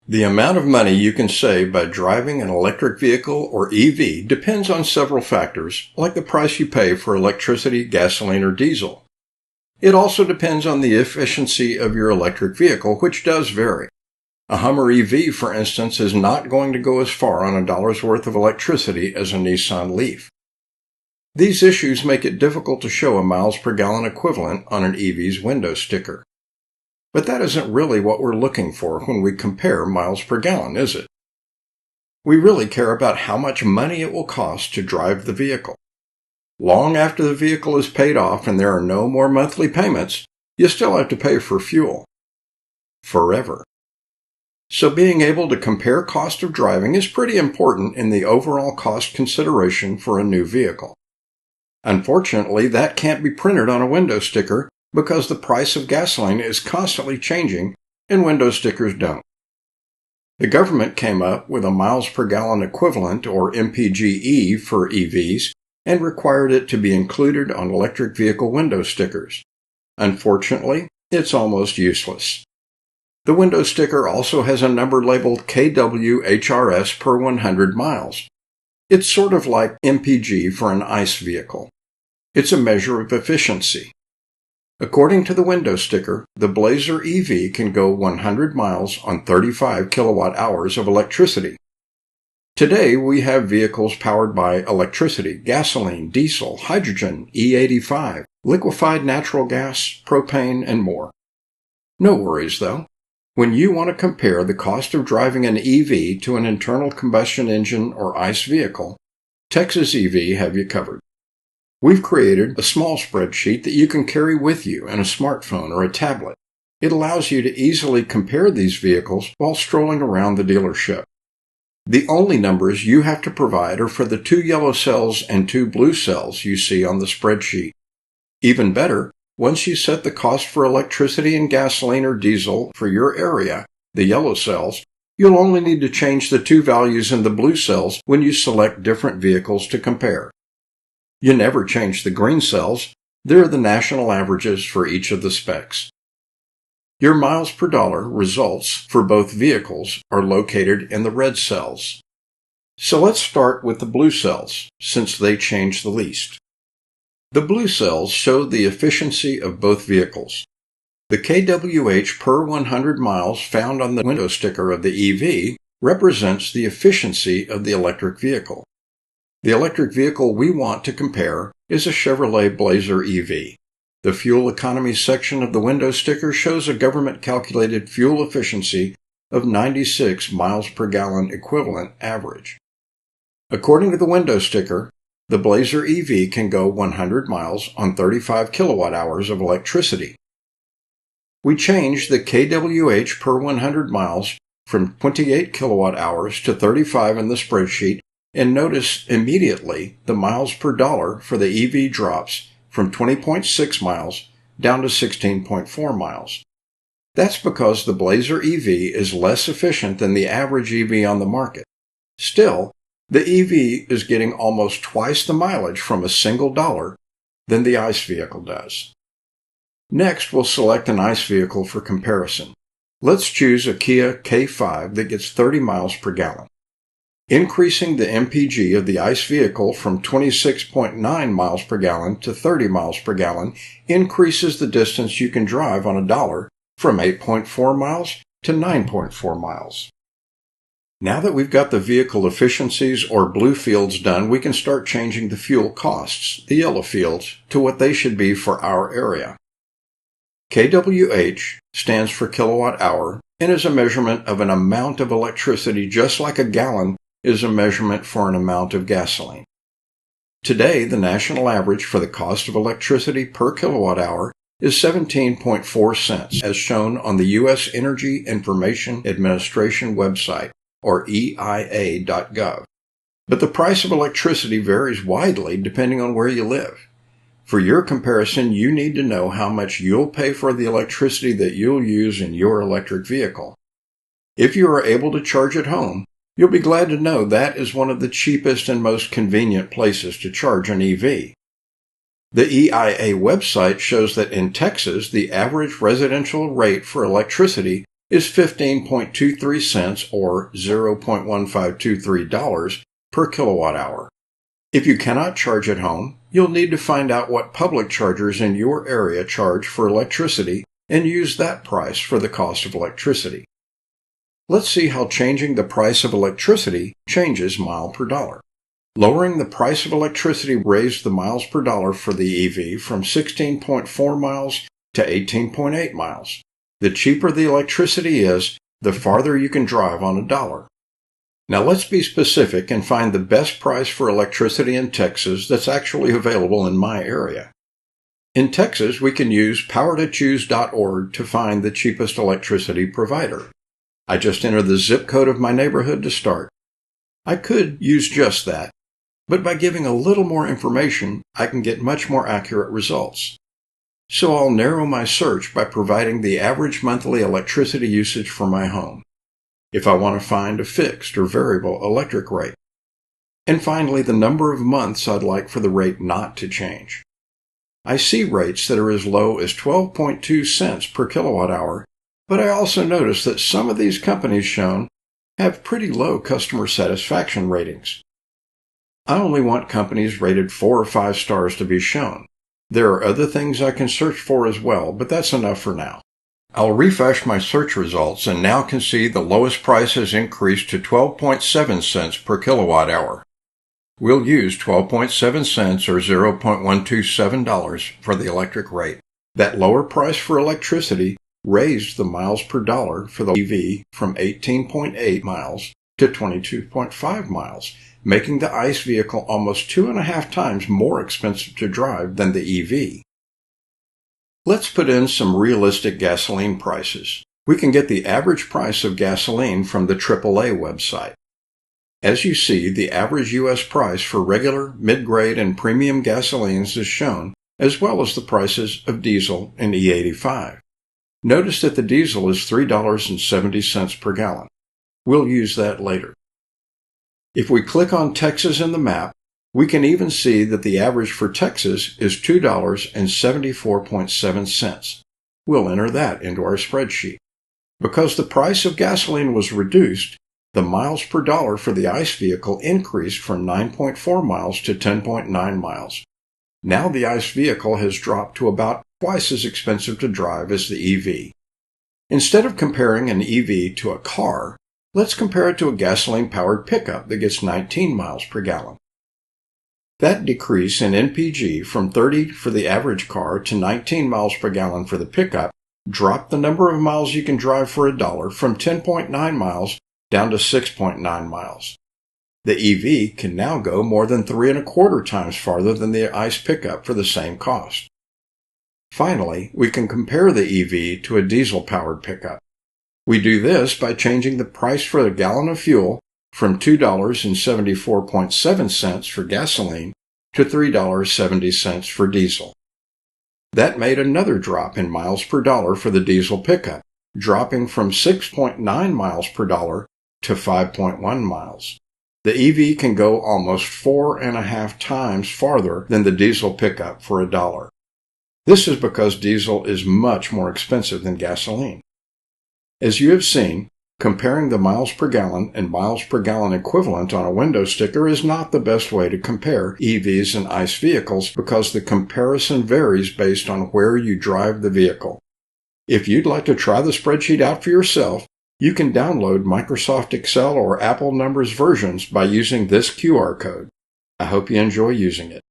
The amount of money you can save by driving an electric vehicle or EV depends on several factors, like the price you pay for electricity, gasoline, or diesel. It also depends on the efficiency of your electric vehicle, which does vary. A Hummer EV, for instance, is not going to go as far on a dollar's worth of electricity as a Nissan Leaf. These issues make it difficult to show a miles per gallon equivalent on an EV's window sticker. But that isn't really what we're looking for when we compare miles per gallon, is it? We really care about how much money it will cost to drive the vehicle. Long after the vehicle is paid off and there are no more monthly payments, you still have to pay for fuel. Forever. So being able to compare cost of driving is pretty important in the overall cost consideration for a new vehicle. Unfortunately, that can't be printed on a window sticker because the price of gasoline is constantly changing and window stickers don't. The government came up with a miles per gallon equivalent, or MPGE, for EVs and required it to be included on electric vehicle window stickers. Unfortunately, it's almost useless. The window sticker also has a number labeled kWHRS per 100 miles. It's sort of like MPG for an ICE vehicle. It's a measure of efficiency. According to the window sticker, the Blazer EV can go 100 miles on 35 kilowatt hours of electricity. Today, we have vehicles powered by electricity, gasoline, diesel, hydrogen, E85, liquefied natural gas, propane, and more. No worries, though. When you want to compare the cost of driving an EV to an internal combustion engine or ICE vehicle, Texas EV have you covered. We've created a small spreadsheet that you can carry with you in a smartphone or a tablet. It allows you to easily compare these vehicles while strolling around the dealership. The only numbers you have to provide are for the 2 yellow cells and 2 blue cells you see on the spreadsheet. Even better, once you set the cost for electricity and gasoline or diesel for your area, the yellow cells, you'll only need to change the 2 values in the blue cells when you select different vehicles to compare. You never change the green cells. They're the national averages for each of the specs. Your miles per dollar results for both vehicles are located in the red cells. So let's start with the blue cells, since they change the least. The blue cells show the efficiency of both vehicles. The kWh per 100 miles found on the window sticker of the EV represents the efficiency of the electric vehicle. The electric vehicle we want to compare is a Chevrolet Blazer EV. The fuel economy section of the window sticker shows a government-calculated fuel efficiency of 96 miles per gallon equivalent average. According to the window sticker, the Blazer EV can go 100 miles on 35 kilowatt hours of electricity. We changed the kWh per 100 miles from 28 kilowatt hours to 35 in the spreadsheet, and notice immediately the miles per dollar for the EV drops from 20.6 miles down to 16.4 miles. That's because the Blazer EV is less efficient than the average EV on the market. Still, the EV is getting almost twice the mileage from a single dollar than the ICE vehicle does. Next, we'll select an ICE vehicle for comparison. Let's choose a Kia K5 that gets 30 miles per gallon. Increasing the MPG of the ICE vehicle from 26.9 miles per gallon to 30 miles per gallon increases the distance you can drive on a dollar from 8.4 miles to 9.4 miles. Now that we've got the vehicle efficiencies or blue fields done, we can start changing the fuel costs, the yellow fields, to what they should be for our area. kWh stands for kilowatt hour and is a measurement of an amount of electricity, just like a gallon is a measurement for an amount of gasoline. Today, the national average for the cost of electricity per kilowatt hour is 17.4 cents, as shown on the U.S. Energy Information Administration website, or EIA.gov. But the price of electricity varies widely depending on where you live. For your comparison, you need to know how much you'll pay for the electricity that you'll use in your electric vehicle. If you are able to charge at home, you'll be glad to know that is one of the cheapest and most convenient places to charge an EV. The EIA website shows that in Texas, the average residential rate for electricity is 15.23 cents or $0.1523 per kilowatt hour. If you cannot charge at home, you'll need to find out what public chargers in your area charge for electricity and use that price for the cost of electricity. Let's see how changing the price of electricity changes mile per dollar. Lowering the price of electricity raised the miles per dollar for the EV from 16.4 miles to 18.8 miles. The cheaper the electricity is, the farther you can drive on a dollar. Now let's be specific and find the best price for electricity in Texas that's actually available in my area. In Texas, we can use powertochoose.org to find the cheapest electricity provider. I just enter the zip code of my neighborhood to start. I could use just that, but by giving a little more information, I can get much more accurate results. So I'll narrow my search by providing the average monthly electricity usage for my home, if I want to find a fixed or variable electric rate. And finally, the number of months I'd like for the rate not to change. I see rates that are as low as 12.2 cents per kilowatt hour, but I also notice that some of these companies shown have pretty low customer satisfaction ratings. I only want companies rated 4 or 5 stars to be shown. There are other things I can search for as well, but that's enough for now. I'll refresh my search results and now can see the lowest price has increased to 12.7 cents per kilowatt hour. We'll use 12.7 cents or $0.127 for the electric rate. That lower price for electricity raised the miles per dollar for the EV from 18.8 miles to 22.5 miles, making the ICE vehicle almost 2.5 times more expensive to drive than the EV. Let's put in some realistic gasoline prices. We can get the average price of gasoline from the AAA website. As you see, the average U.S. price for regular, mid-grade, and premium gasolines is shown, as well as the prices of diesel and E85. Notice that the diesel is $3.70 per gallon. We'll use that later. If we click on Texas in the map, we can even see that the average for Texas is $2.74.7. We'll enter that into our spreadsheet. Because the price of gasoline was reduced, the miles per dollar for the ICE vehicle increased from 9.4 miles to 10.9 miles. Now the ICE vehicle has dropped to about twice as expensive to drive as the EV. Instead of comparing an EV to a car, let's compare it to a gasoline-powered pickup that gets 19 miles per gallon. That decrease in NPG from 30 for the average car to 19 miles per gallon for the pickup dropped the number of miles you can drive for a dollar from 10.9 miles down to 6.9 miles. The EV can now go more than 3.25 times farther than the ICE pickup for the same cost. Finally, we can compare the EV to a diesel-powered pickup. We do this by changing the price for a gallon of fuel from $2.74.7 for gasoline to $3.70 for diesel. That made another drop in miles per dollar for the diesel pickup, dropping from 6.9 miles per dollar to 5.1 miles. The EV can go almost 4.5 times farther than the diesel pickup for a dollar. This is because diesel is much more expensive than gasoline. As you have seen, comparing the miles per gallon and miles per gallon equivalent on a window sticker is not the best way to compare EVs and ICE vehicles because the comparison varies based on where you drive the vehicle. If you'd like to try the spreadsheet out for yourself, you can download Microsoft Excel or Apple Numbers versions by using this QR code. I hope you enjoy using it.